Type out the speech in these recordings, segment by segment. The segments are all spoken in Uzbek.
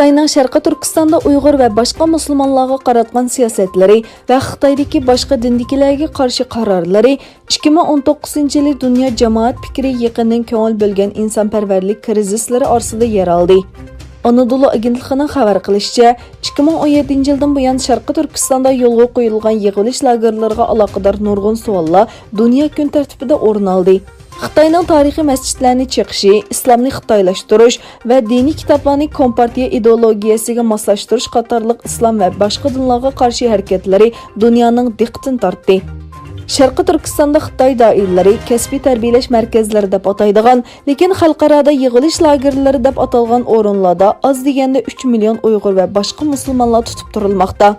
Xitoyning Sharqiy Turkistonda Uyg'ur va boshqa musulmonlarga qaratgan siyosatlari va Xitoydagi boshqa dindikilarga qarshi qarorlari 2019-yil dunyo jamoat fikri yaqindan ko'ngil bo'lgan insonparvarlik krizislari orasida yer oldi. Anadolu agentligining xabar qilishicha, 2017-yildan buyon Sharqiy Turkistonda yo'lga qo'yilgan yig'ilish lagerlariga aloqador nurg'un savollar dunyo kun tartibida o'rin oldi. Xitoyning tarixiy masjidlarni chiqishi, islomni xitoylashtirish va diniy kitoblarni kompartiya ideologiyasiga moslashtirish qatorliq islom va boshqa dinlarga qarshi harakatlari dunyoning diqqatini tortdi. Sharqiy Turkistonda Xitoy doiralari kasbiy tarbiyalash markazlari deb ataydigan, lekin xalqaroda yig'ilish lagerlari deb atalgan o'rinlarda oz deganda 3 million Uyg'ur va boshqa musulmonlar tutib turilmoqda.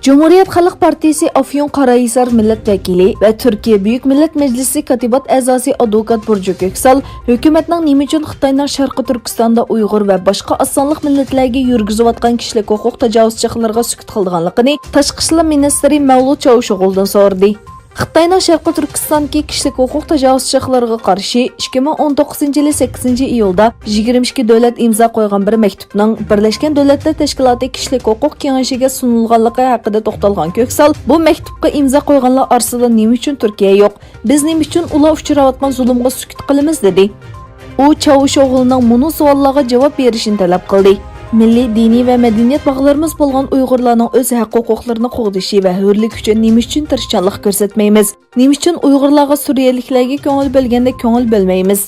Cumhuriyet Xalq Partiyasi Afyon Qarahisar millat vakili va Turkiya Buyuk Millat Majlisi katibat a'zosi advokat Burcu Köksal hukumatning nima uchun Xitoyning Sharqiy Turkistonda Uyg'ur va boshqa osonliq millatlarga yurgizayotgan kishilik huquq tajovuzchilarga sukut qilganligini Tashqi ishlar ministri Mavlud Chavusho'g'ildan so'radi. Xitoyning Sharqiy Turkistondagi kishilik huquq tajovuzchilarga qarshi 2019-yil 8-iyulda 22 davlat imzo qo'ygan bir maktubning Birlashgan Davlatlar Tashkiloti kishilik huquq kengashiga sunilganligi haqida to'xtalgan Köksal, bu maktubga imzo qo'yganlar orasida nima uchun Turkiya yo'q? Biz nima uchun ular uchrayotgan zulmga sukut qilamiz dedi. U Chavusho'g'ilning bunu savollarga javob berishini talab qildi. Milliy, diniy va madaniyat bog'larimiz bo'lgan Uyg'urlarning o'z haq-huquqlarini qo'g'dishi va hurlik uchun nima uchun tirishchanlik ko'rsatmaymiz? Nima uchun Uyg'urlarga Suriyaliklarga ko'ngil bo'lganda ko'ngil bo'lmaymiz?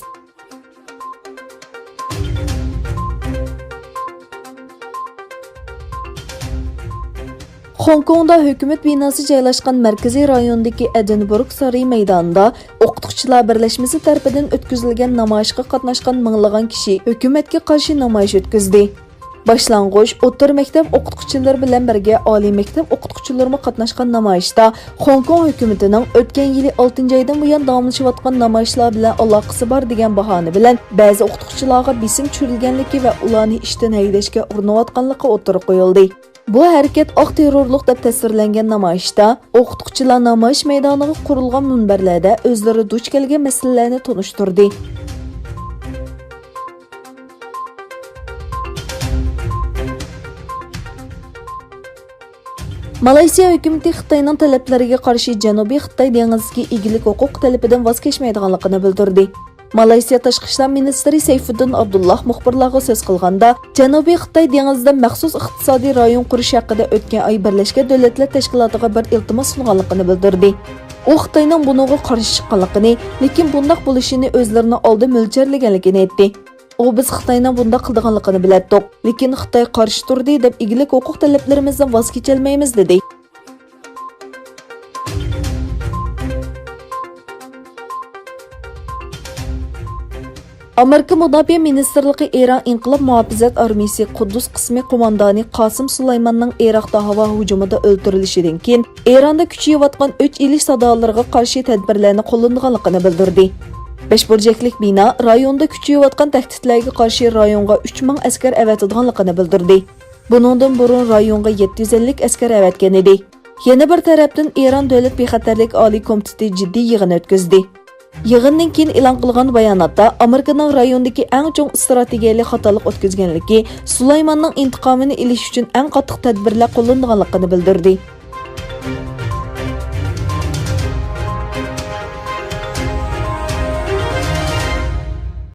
Hong Kongda hukumat binosi joylashgan markaziy rayondagi Edinburg saroy maydonida o'qituvchilar birlashmasi tarafidan o'tkazilgan namoyishga qatnashgan minglagan kishi hukumatga qarshi namoyish o'tkazdi. Boshlang'ich o'rta maktab o'qituvchilari bilan birga oliy maktab o'qituvchilari qatnashgan namoyishda Hong Kong hukumatining o'tgan yili 6-oydan buyon davomlashayotgan namoyishlar bilan aloqasi bor degan bahona bilan ba'zi o'qituvchilarga besim tushirilganligi va ularni ishdan haydashga urinayotganligi o'tirib qo'yildi. Bu harakat oq terrorlik deb tasvirlangan namoyishda o'qituvchilar namoyish maydoniga qurilgan munbarlarda o'zlari duch kelgan masalalarni tunishtirdi. Malayziya hukumati Xitoyning talablariga qarshi Janubiy Xitoy dengiziga egilik huquq talabidan voz kechmaydiganligini bildirdi. Malayziya Tashqi ishlar ministri Sayfiddin Abdullah muxbirlarga so'z qilganda, Janubiy Xitoy dengizida maxsus iqtisodiy rayon qurish haqida o'tgan oy Birlashgan Davlatlar Tashkilotiga bir iltimos sunganligini bildirdi. U Xitoyning bunga qarshi chiqqanligini, lekin bunday bo'lishini o'zlarini oldin mo'ljallaganligini aytdi. U biz Xitoyning bunda qildiganligini bilardik, lekin Xitoy qarshi turdi deb egilik huquq talablarimizdan voz kecholmaymiz dedi. Amerika Mudofaa Ministrligi Eron Inqilob Muhofazat armiyasi Quddus qismi qo'mondoni Qosim Sulaymonning Iroqda havo hujumida o'ldirishidan keyin Eronda kuchayayotgan o'ch ilish sadolariga qarshi tadbirlarni qo'llanganligini bildirdi. Beshburjaklik bino rayonda kuchayayotgan tahdidlarga qarshi rayonga 3000 askar avatadiganligini bildirdi. Buningdan burun rayonga 750 askar avatgan edi. Yana bir tarafdan Eron Davlat bexatarlik oliy komiteti jiddiy yig'in o'tkazdi. Yig'indan keyin e'lon qilgan bayonotda Amerikaning rayondagi eng chong strategiyalik xatolik o'tkazganligi, Sulaymonning intiqomini olish uchun eng qattiq tadbirlar qo'llanganligini bildirdi.